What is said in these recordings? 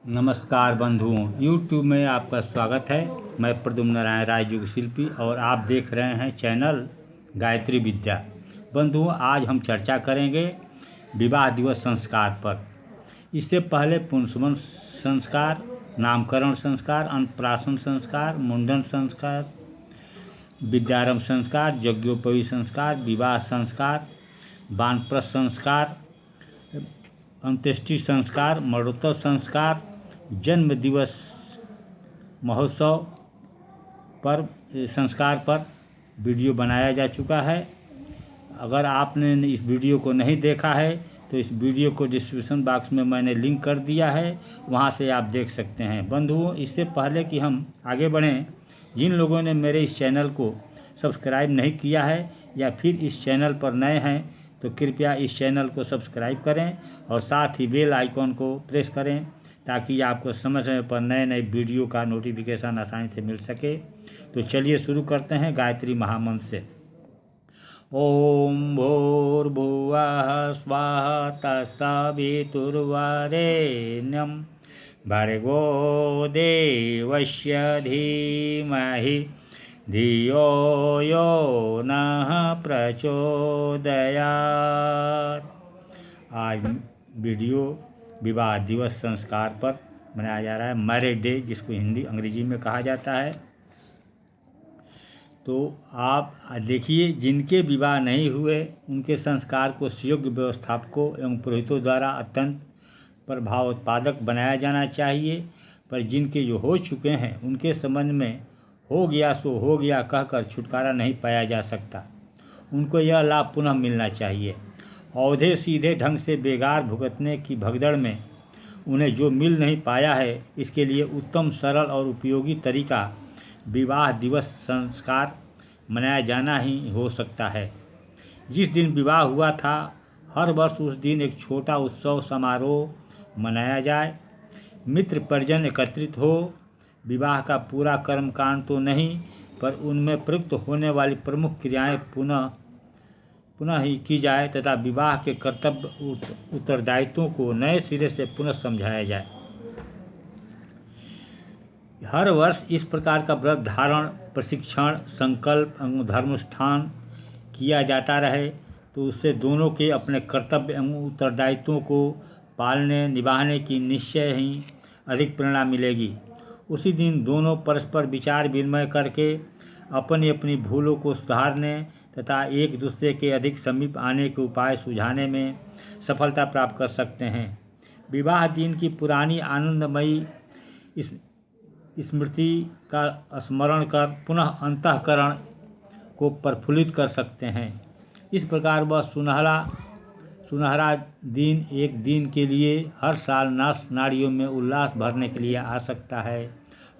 नमस्कार बंधुओं, YouTube में आपका स्वागत है। मैं प्रद्युम्न नारायण राय युग शिल्पी और आप देख रहे हैं चैनल गायत्री विद्या। बंधुओं, आज हम चर्चा करेंगे विवाह दिवस संस्कार पर। इससे पहले पुंसवन संस्कार, नामकरण संस्कार, अन्नप्राशन संस्कार, मुंडन संस्कार, विद्यारंभ संस्कार, यज्ञोपवीत संस्कार, विवाह संस्कार, वानप्रस्थ संस्कार, अंत्येष्टि संस्कार, मरणोत्तर संस्कार, जन्म दिवस महोत्सव पर संस्कार पर वीडियो बनाया जा चुका है। अगर आपने इस वीडियो को नहीं देखा है तो इस वीडियो को डिस्क्रिप्शन बॉक्स में मैंने लिंक कर दिया है, वहां से आप देख सकते हैं। बंधुओं, इससे पहले कि हम आगे बढ़ें, जिन लोगों ने मेरे इस चैनल को सब्सक्राइब नहीं किया है या फिर इस चैनल पर नए हैं तो कृपया इस चैनल को सब्सक्राइब करें और साथ ही बेल आइकॉन को प्रेस करें ताकि आपको समय समय पर नए नए वीडियो का नोटिफिकेशन आसानी से मिल सके। तो चलिए शुरू करते हैं गायत्री महामंत्र से। ओम भूर्भुवः स्वाहा तत्सवितुर्वरेण्यं भर्गो देवस्य धीमहि धियो यो नः प्रचोदयात्। आज वीडियो विवाह दिवस संस्कार पर मनाया जा रहा है, मैरिज डे, जिसको हिंदी अंग्रेजी में कहा जाता है। तो आप देखिए, जिनके विवाह नहीं हुए उनके संस्कार को सुयोग्य व्यवस्थापकों एवं पुरोहितों द्वारा अत्यंत प्रभाव उत्पादक बनाया जाना चाहिए, पर जिनके जो हो चुके हैं उनके संबंध में हो गया सो हो गया कहकर छुटकारा नहीं पाया जा सकता। उनको यह लाभ पुनः मिलना चाहिए। औधे सीधे ढंग से बेगार भुगतने की भगदड़ में उन्हें जो मिल नहीं पाया है, इसके लिए उत्तम, सरल और उपयोगी तरीका विवाह दिवस संस्कार मनाया जाना ही हो सकता है। जिस दिन विवाह हुआ था, हर वर्ष उस दिन एक छोटा उत्सव समारोह मनाया जाए, मित्र परिजन एकत्रित हो। विवाह का पूरा कर्मकांड तो नहीं, पर उनमें प्रयुक्त होने वाली प्रमुख क्रियाएं पुनः ही की जाए तथा विवाह के कर्तव्य उत्तरदायित्वों को नए सिरे से पुनः समझाया जाए। हर वर्ष इस प्रकार का व्रत धारण, प्रशिक्षण, संकल्प एवं धर्मानुष्ठान किया जाता रहे तो उससे दोनों के अपने कर्तव्य एवं उत्तरदायित्वों को पालने निभाने की निश्चय ही अधिक प्रेरणा मिलेगी। उसी दिन दोनों परस्पर विचार विनिमय करके अपनी अपनी भूलों को सुधारने तथा एक दूसरे के अधिक समीप आने के उपाय सुझाने में सफलता प्राप्त कर सकते हैं। विवाह दिन की पुरानी आनंदमयी इस स्मृति का स्मरण कर पुनः अंतःकरण को प्रफुल्लित कर सकते हैं। इस प्रकार वह सुनहरा दिन एक दिन के लिए हर साल नारियों में उल्लास भरने के लिए आ सकता है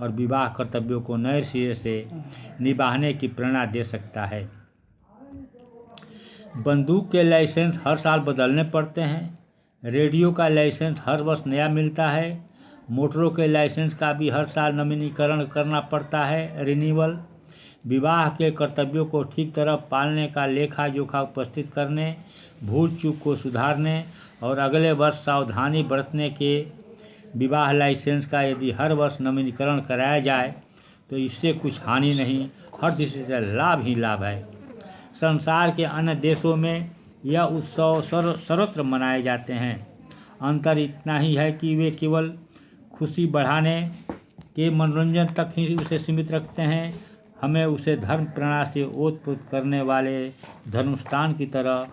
और विवाह कर्तव्यों को नए सिरे से निभाने की प्रेरणा दे सकता है। बंदूक के लाइसेंस हर साल बदलने पड़ते हैं। रेडियो का लाइसेंस हर वर्ष नया मिलता है। मोटरों के लाइसेंस का भी हर साल नवीनीकरण करना पड़ता है, रिन्यूअल। विवाह के कर्तव्यों को ठीक तरह पालने का लेखा जोखा उपस्थित करने, भूल चूक को सुधारने और अगले वर्ष सावधानी बरतने के विवाह लाइसेंस का यदि हर वर्ष नवीनीकरण कराया जाए तो इससे कुछ हानि नहीं, हर दृष्टि से लाभ ही लाभ है। संसार के अन्य देशों में यह उत्सव सर्वत्र मनाए जाते हैं। अंतर इतना ही है कि वे केवल खुशी बढ़ाने के मनोरंजन तक ही उसे सीमित रखते हैं। हमें उसे धर्म प्रेरणा से ओतप्रोत करने वाले धर्मानुष्ठान की तरह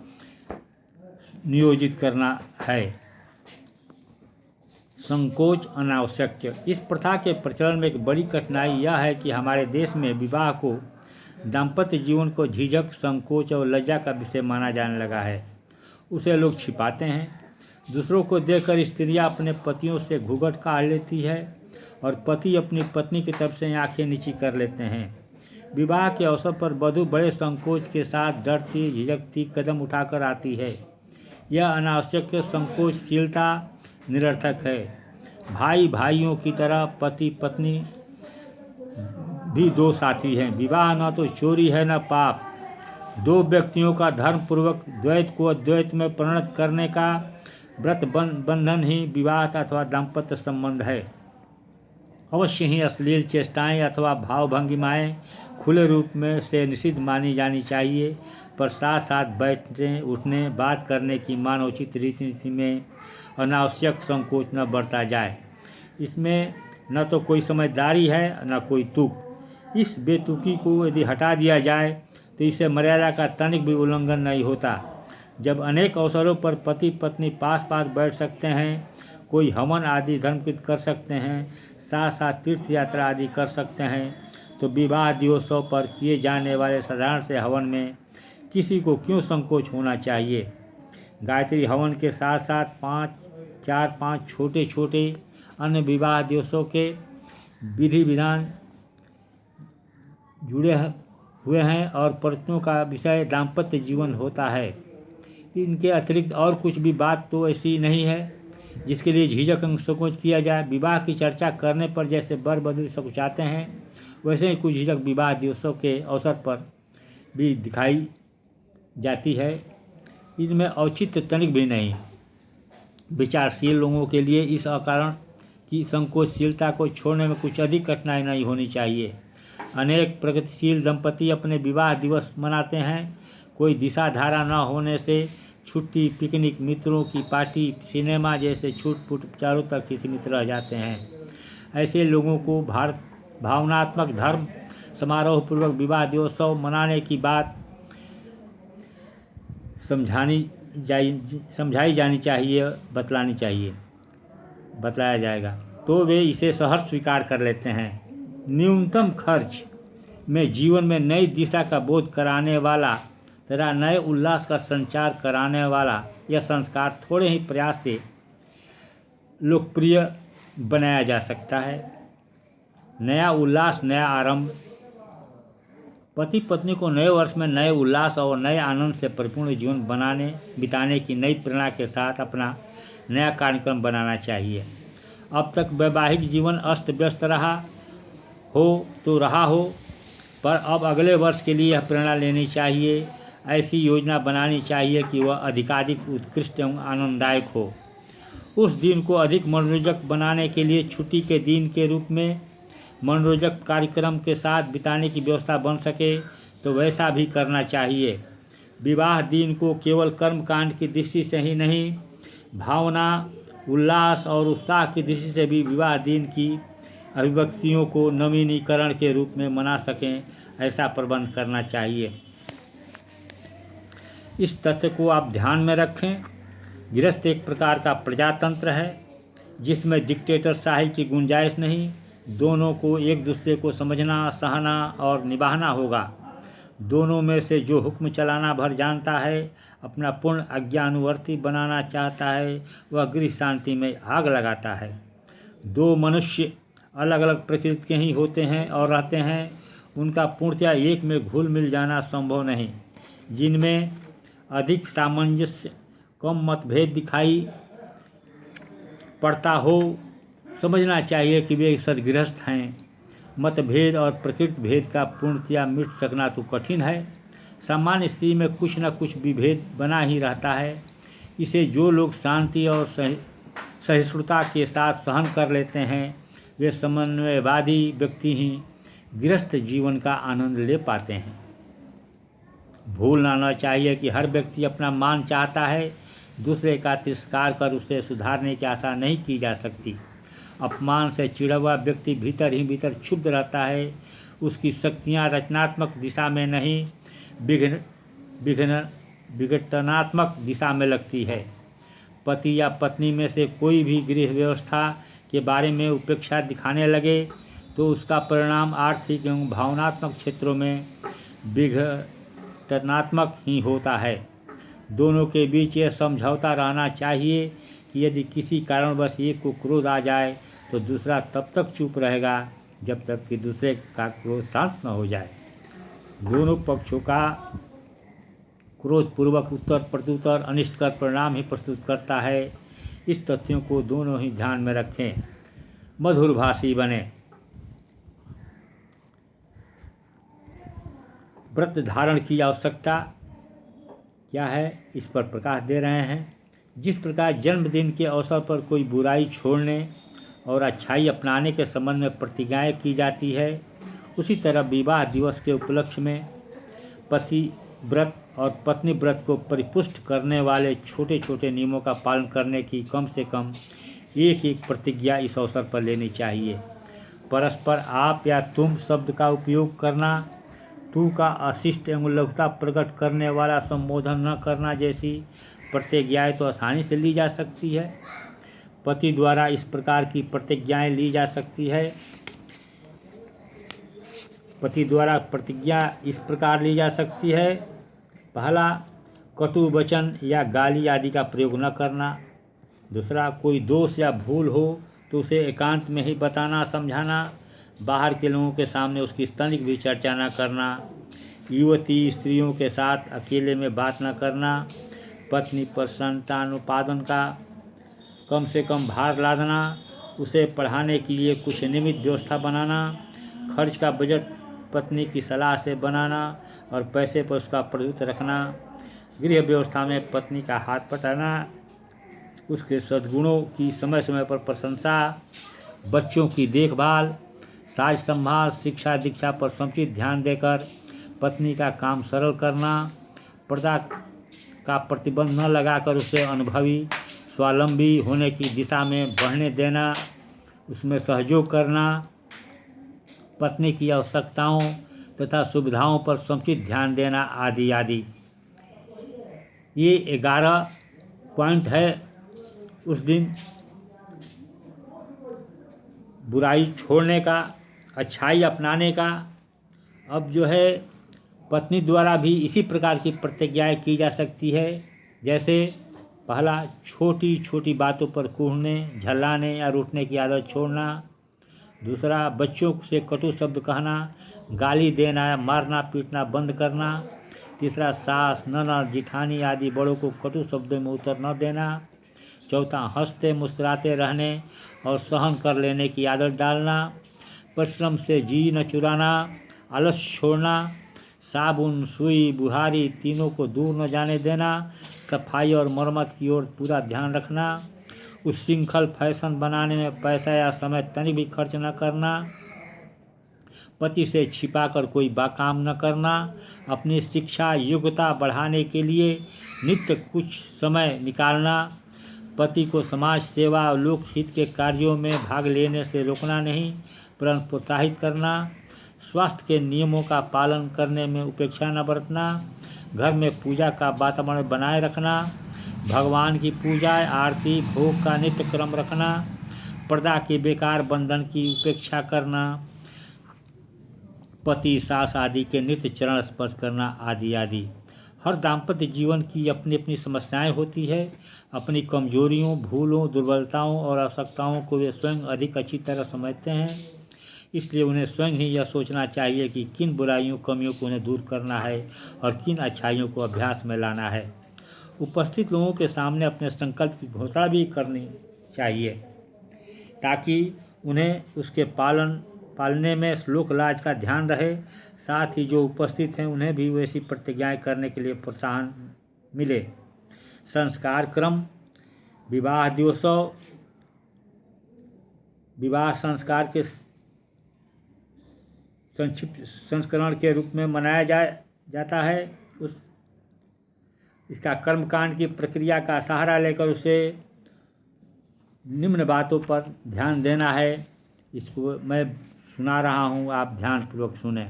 नियोजित करना है। संकोच अनावश्यक। इस प्रथा के प्रचलन में एक बड़ी कठिनाई यह है कि हमारे देश में विवाह को दाम्पत्य जीवन को झिझक, संकोच और लज्जा का विषय माना जाने लगा है। उसे लोग छिपाते हैं। दूसरों को देखकर स्त्रियां अपने पतियों से घूंघट काढ़ लेती है और पति अपनी पत्नी की तरफ से आंखें नीची कर लेते हैं। विवाह के अवसर पर वधू बड़े संकोच के साथ डरती झिझकती कदम उठाकर आती है। यह अनावश्यक संकोचशीलता निरर्थक है। भाई भाइयों की तरह पति पत्नी भी दो साथी हैं। विवाह न तो चोरी है न पाप। दो व्यक्तियों का धर्मपूर्वक द्वैत को अद्वैत में परिणत करने का व्रत बंधन ही विवाह अथवा दाम्पत्य संबंध है। अवश्य ही अश्लील चेष्टाएं अथवा भाव भंगिमाएँ खुले रूप में से निषिद्ध मानी जानी चाहिए, पर साथ साथ बैठने उठने बात करने की मानवोचित रीति नीति में अनावश्यक संकोच न बरता जाए। इसमें न तो कोई समझदारी है न कोई तुक। इस बेतुकी को यदि हटा दिया जाए तो इससे मर्यादा का तनिक भी उल्लंघन नहीं होता। जब अनेक अवसरों पर पति पत्नी पास पास बैठ सकते हैं, कोई हवन आदि धर्मकृत कर सकते हैं, साथ साथ तीर्थ यात्रा आदि कर सकते हैं, तो विवाह दिवसों पर किए जाने वाले साधारण से हवन में किसी को क्यों संकोच होना चाहिए। गायत्री हवन के साथ साथ 4-5 छोटे छोटे अन्य विवाह दिवसों के विधि विधान जुड़े हुए हैं और पतियों का विषय दाम्पत्य जीवन होता है। इनके अतिरिक्त और कुछ भी बात तो ऐसी नहीं है जिसके लिए झिझक संकोच किया जाए। विवाह की चर्चा करने पर जैसे वर वधू सकुचाते हैं, वैसे ही कुछ झिझक विवाह दिवसों के अवसर पर भी दिखाई जाती है। इसमें औचित्य तनिक भी नहीं। विचारशील लोगों के लिए इस अकारण की संकोचशीलता को छोड़ने में कुछ अधिक कठिनाई नहीं होनी चाहिए। अनेक प्रगतिशील दंपति अपने विवाह दिवस मनाते हैं। कोई दिशा धारा न होने से छुट्टी, पिकनिक, मित्रों की पार्टी, सिनेमा जैसे छूट-फूट चारों तक ही सीमित रह जाते हैं। ऐसे लोगों को भावनात्मक धर्म समारोह पूर्वक विवाह दिवसों मनाने की बात समझाई जानी चाहिए, बतलाया जाएगा तो वे इसे सहर्ष स्वीकार कर लेते हैं। न्यूनतम खर्च में जीवन में नई दिशा का बोध कराने वाला तथा नए उल्लास का संचार कराने वाला यह संस्कार थोड़े ही प्रयास से लोकप्रिय बनाया जा सकता है। नया उल्लास, नया आरंभ। पति पत्नी को नए वर्ष में नए उल्लास और नए आनंद से परिपूर्ण जीवन बिताने की नई प्रेरणा के साथ अपना नया कार्यक्रम बनाना चाहिए। अब तक वैवाहिक जीवन अस्त व्यस्त रहा हो, पर अब अगले वर्ष के लिए यह प्रेरणा लेनी चाहिए। ऐसी योजना बनानी चाहिए कि वह अधिकाधिक उत्कृष्ट एवं आनंददायक हो। उस दिन को अधिक मनोरंजक बनाने के लिए छुट्टी के दिन के रूप में मनोरंजक कार्यक्रम के साथ बिताने की व्यवस्था बन सके तो वैसा भी करना चाहिए। विवाह दिन को केवल कर्मकांड की दृष्टि से ही नहीं, भावना, उल्लास और उत्साह की दृष्टि से भी विवाह दिन की अभिव्यक्तियों को नवीनीकरण के रूप में मना सकें, ऐसा प्रबंध करना चाहिए। इस तथ्य को आप ध्यान में रखें। गृहस्थ एक प्रकार का प्रजातंत्र है जिसमें डिक्टेटरशाही की गुंजाइश नहीं। दोनों को एक दूसरे को समझना, सहना और निभाना होगा। दोनों में से जो हुक्म चलाना भर जानता है, अपना पूर्ण आज्ञानुवर्ती बनाना चाहता है, वह गृह शांति में आग लगाता है। दो मनुष्य अलग अलग प्रकृति के ही होते हैं और रहते हैं, उनका पूर्णतया एक में घुल मिल जाना संभव नहीं। जिनमें अधिक सामंजस्य, कम मतभेद दिखाई पड़ता हो, समझना चाहिए कि वे सद्गृहस्थ हैं। मतभेद और प्रकृति भेद का पूर्णतया मिट सकना तो कठिन है। सामान्य स्थिति में कुछ न कुछ विभेद बना ही रहता है। इसे जो लोग शांति और सहिष्णुता के साथ सहन कर लेते हैं, वे समन्वयवादी व्यक्ति ही गृहस्थ जीवन का आनंद ले पाते हैं। भूलना न चाहिए कि हर व्यक्ति अपना मान चाहता है। दूसरे का तिरस्कार कर उसे सुधारने की आशा नहीं की जा सकती। अपमान से चिढ़ा हुआ व्यक्ति भीतर ही भीतर क्षुब्ध रहता है। उसकी शक्तियाँ रचनात्मक दिशा में नहीं, विघटनात्मक दिशा में लगती है। पति या पत्नी में से कोई भी गृह व्यवस्था के बारे में उपेक्षा दिखाने लगे तो उसका परिणाम आर्थिक एवं भावनात्मक क्षेत्रों में विघटनात्मक ही होता है। दोनों के बीच यह समझौता रहना चाहिए कि यदि किसी कारणवश एक को क्रोध आ जाए तो दूसरा तब तक चुप रहेगा जब तक कि दूसरे का क्रोध शांत न हो जाए। दोनों पक्षों का क्रोधपूर्वक उत्तर प्रत्युत्तर अनिष्टकर परिणाम ही प्रस्तुत करता है। इस तथ्यों को दोनों ही ध्यान में रखें। मधुरभाषी बने। व्रत धारण की आवश्यकता क्या है, इस पर प्रकाश दे रहे हैं। जिस प्रकार जन्मदिन के अवसर पर कोई बुराई छोड़ने और अच्छाई अपनाने के संबंध में प्रतिज्ञाएं की जाती है, उसी तरह विवाह दिवस के उपलक्ष्य में पति व्रत और पत्नी व्रत को परिपुष्ट करने वाले छोटे छोटे नियमों का पालन करने की कम से कम एक एक प्रतिज्ञा इस अवसर पर लेनी चाहिए। परस्पर आप या तुम शब्द का उपयोग करना, तू का अशिष्ट एवं लघुता प्रकट करने वाला संबोधन न करना जैसी प्रतिज्ञाएं तो आसानी से ली जा सकती है। पति द्वारा इस प्रकार की प्रतिज्ञाएं ली जा सकती है। पति द्वारा प्रतिज्ञा इस प्रकार ली जा सकती है। पहला, कटु वचन या गाली आदि का प्रयोग न करना। दूसरा, कोई दोष या भूल हो तो उसे एकांत में ही बताना समझाना। बाहर के लोगों के सामने उसकी तनिक भी चर्चा न करना। युवती स्त्रियों के साथ अकेले में बात न करना। पत्नी पर संतानोत्पादन का कम से कम भार लादना। उसे पढ़ाने के लिए कुछ नियमित व्यवस्था बनाना। खर्च का बजट पत्नी की सलाह से बनाना और पैसे पर उसका प्रभुत्व रखना। गृह व्यवस्था में पत्नी का हाथ बटाना। उसके सद्गुणों की समय समय पर प्रशंसा। बच्चों की देखभाल, साज संभाल, शिक्षा दीक्षा पर समुचित ध्यान देकर पत्नी का काम सरल करना। पर्दा का प्रतिबंध न लगाकर उसे अनुभवी स्वावलंबी होने की दिशा में बढ़ने देना, उसमें सहयोग करना। पत्नी की आवश्यकताओं तथा सुविधाओं पर समुचित ध्यान देना आदि आदि। ये 11 पॉइंट है उस दिन बुराई छोड़ने का, अच्छाई अपनाने का। अब जो है पत्नी द्वारा भी इसी प्रकार की प्रतिज्ञाएं की जा सकती है। जैसे पहला, छोटी छोटी बातों पर कूदने, झल्लाने या रूठने की आदत छोड़ना। दूसरा, बच्चों से कटु शब्द कहना, गाली देना या मारना पीटना बंद करना। तीसरा, सास, ननद, जिठानी आदि बड़ों को कटु शब्दों में उत्तर न देना। चौथा, हंसते मुस्कुराते रहने और सहन कर लेने की आदत डालना। परिश्रम से जी न चुराना, आलस छोड़ना। साबुन, सुई, बुहारी तीनों को दूर न जाने देना। सफाई और मरम्मत की ओर पूरा ध्यान रखना। उच्छृंखल फैशन बनाने में पैसा या समय तनिक भी खर्च न करना। पति से छिपाकर कोई काम न करना। अपनी शिक्षा योग्यता बढ़ाने के लिए नित्य कुछ समय निकालना। पति को समाज सेवा और लोकहित के कार्यों में भाग लेने से रोकना नहीं, परंतु प्रोत्साहित करना। स्वास्थ्य के नियमों का पालन करने में उपेक्षा न बरतना। घर में पूजा का वातावरण बनाए रखना। भगवान की पूजा, आरती, भोग का नित्य क्रम रखना। पर्दा के बेकार बंधन की उपेक्षा करना। पति सास आदि के नित्य चरण स्पर्श करना आदि आदि। हर दाम्पत्य जीवन की अपनी अपनी समस्याएं होती है। अपनी कमजोरियों, भूलों, दुर्बलताओं और आवश्यकताओं को वे स्वयं अधिक अच्छी तरह समझते हैं। इसलिए उन्हें स्वयं ही यह सोचना चाहिए कि किन बुराइयों, कमियों को उन्हें दूर करना है और किन अच्छाइयों को अभ्यास में लाना है। उपस्थित लोगों के सामने अपने संकल्प की घोषणा भी करनी चाहिए ताकि उन्हें उसके पालने में श्लोक लाज का ध्यान रहे। साथ ही जो उपस्थित हैं उन्हें भी वैसी प्रतिज्ञाएं करने के लिए प्रोत्साहन मिले। संस्कार क्रम, विवाह दिवसों, विवाह संस्कार के संक्षिप्त संस्करण के रूप में मनाया जाता है। इसका कर्मकांड की प्रक्रिया का सहारा लेकर उसे निम्न बातों पर ध्यान देना है। इसको मैं सुना रहा हूँ, आप ध्यानपूर्वक सुने।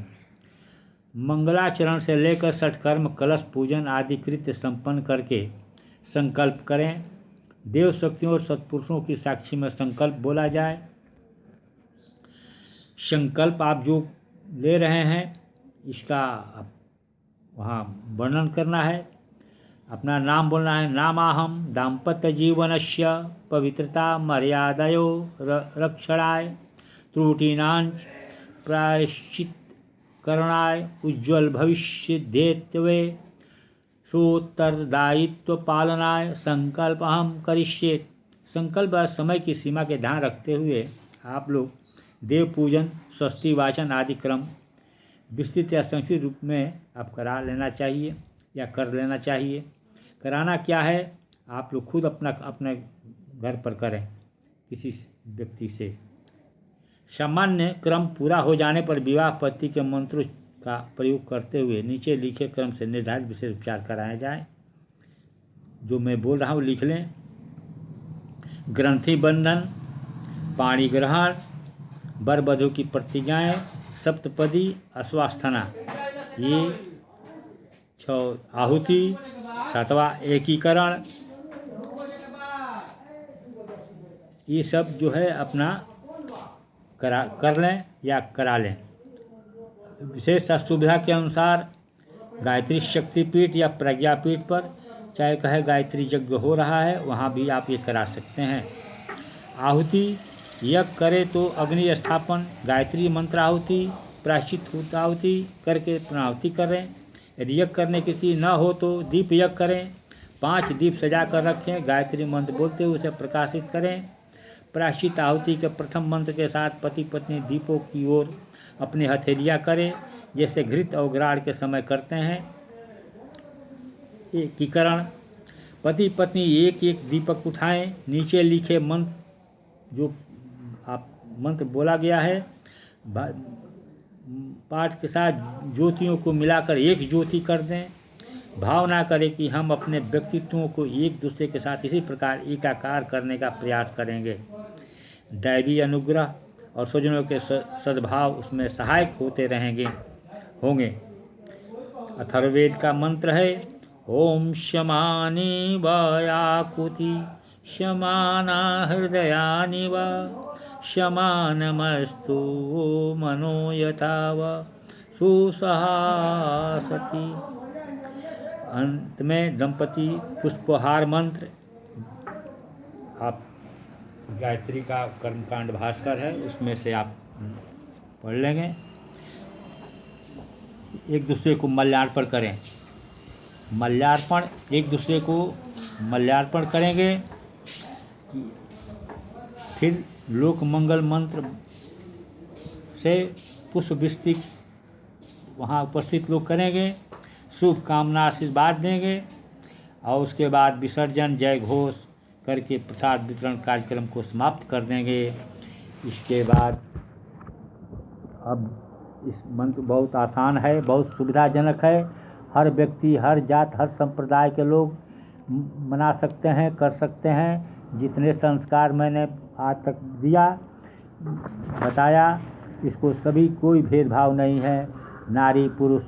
मंगलाचरण से लेकर षटकर्म, कलश पूजन आदि कृत्य संपन्न करके संकल्प करें। देव शक्तियों और सत्पुरुषों की साक्षी में संकल्प बोला जाए। संकल्प आप जो ले रहे हैं इसका वहाँ वर्णन करना है। अपना नाम बोलना है। नामाहम दाम्पत्य जीवनस्य पवित्रता मर्यादयो रक्षणाय त्रुटीनांच प्रायश्चित करणाय उज्ज्वल भविष्य देत्वे सोत्तरदायित्व पालनाय संकल्प अहम करिष्ये। संकल्प समय की सीमा के ध्यान रखते हुए आप लोग देव पूजन, स्वस्ति वाचन आदि क्रम विस्तृत या संक्षिप्त रूप में आप करा लेना चाहिए या कर लेना चाहिए। कराना क्या है? आप लोग खुद अपने घर पर करें किसी व्यक्ति से। सामान्य क्रम पूरा हो जाने पर विवाह पद्धति के मंत्रों का प्रयोग करते हुए नीचे लिखे क्रम से निर्धारित विशेष उपचार कराया जाए। जो मैं बोल रहा हूँ लिख लें। ग्रंथि बंधन, पाणी ग्रहण, वर वधू की प्रतिज्ञाएं, सप्तपदी, अश्वास्थना, ये 6 आहुति, 7वां एकीकरण, ये सब जो है अपना कर लें या करा लें। विशेष सुविधा के अनुसार गायत्री शक्तिपीठ या प्रज्ञापीठ पर, चाहे कहे गायत्री यज्ञ हो रहा है वहाँ भी आप ये करा सकते हैं। आहुति, यज्ञ करे तो अग्नि स्थापन, गायत्री मंत्र आहुति, प्रायश्चित आहुति करके पुनाहुति करें। यदि यज्ञ करने की चीज़ न हो तो दीप यज्ञ करें। 5 दीप सजा कर रखें, गायत्री मंत्र बोलते हुए उसे प्रकाशित करें। प्रायश्चित आहुति के प्रथम मंत्र के साथ पति पत्नी दीपों की ओर अपनी हथेलियाँ करें, जैसे घृत और ग्राड़ के समय करते हैं। एकीकरण, पति पत्नी एक एक दीपक उठाएं, नीचे लिखे मंत्र जो आप मंत्र बोला गया है पाठ के साथ ज्योतियों को मिलाकर एक ज्योति कर दें। भावना करें कि हम अपने व्यक्तित्वों को एक दूसरे के साथ इसी प्रकार एकाकार करने का प्रयास करेंगे। दैवी अनुग्रह और स्वजनों के सद्भाव उसमें सहायक होते होंगे। अथर्ववेद का मंत्र है ओम शमानि वायाकुति शमाना हृदयानि वा शमानमस्तु मनो यथा वा सुसहासति। अंत में दंपति पुष्पहार मंत्र, आप गायत्री का कर्मकांड भास्कर है उसमें से आप पढ़ लेंगे। एक दूसरे को मल्यार्पण करें। मल्यार्पण, एक दूसरे को मल्यार्पण करेंगे। फिर लोक मंगल मंत्र से पुष्प वृष्टि वहाँ उपस्थित लोग करेंगे, शुभ कामना आशीर्वाद देंगे और उसके बाद विसर्जन जय घोष करके प्रसाद वितरण कार्यक्रम को समाप्त कर देंगे। इसके बाद अब इस मंत्र बहुत आसान है, बहुत सुविधाजनक है। हर व्यक्ति, हर जात, हर संप्रदाय के लोग मना सकते हैं, कर सकते हैं। जितने संस्कार मैंने आज तक दिया बताया, इसको सभी कोई भेदभाव नहीं है। नारी पुरुष,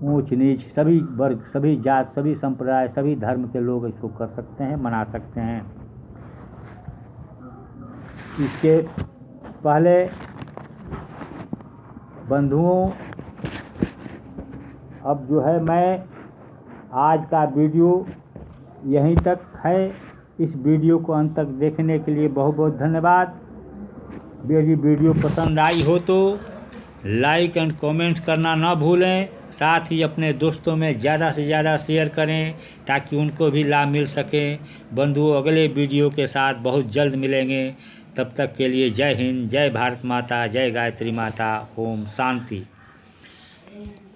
ऊंच नीच, सभी वर्ग, सभी जात, सभी संप्रदाय, सभी धर्म के लोग इसको कर सकते हैं, मना सकते हैं। इसके पहले बंधुओं, अब जो है मैं आज का वीडियो यहीं तक है। इस वीडियो को अंत तक देखने के लिए बहुत बहुत धन्यवाद। यदि वीडियो पसंद आई हो तो लाइक एंड कमेंट करना ना भूलें। साथ ही अपने दोस्तों में ज़्यादा से ज़्यादा शेयर करें ताकि उनको भी लाभ मिल सके। बंधुओं, अगले वीडियो के साथ बहुत जल्द मिलेंगे। तब तक के लिए जय हिंद, जय भारत माता, जय गायत्री माता। ओम शांति।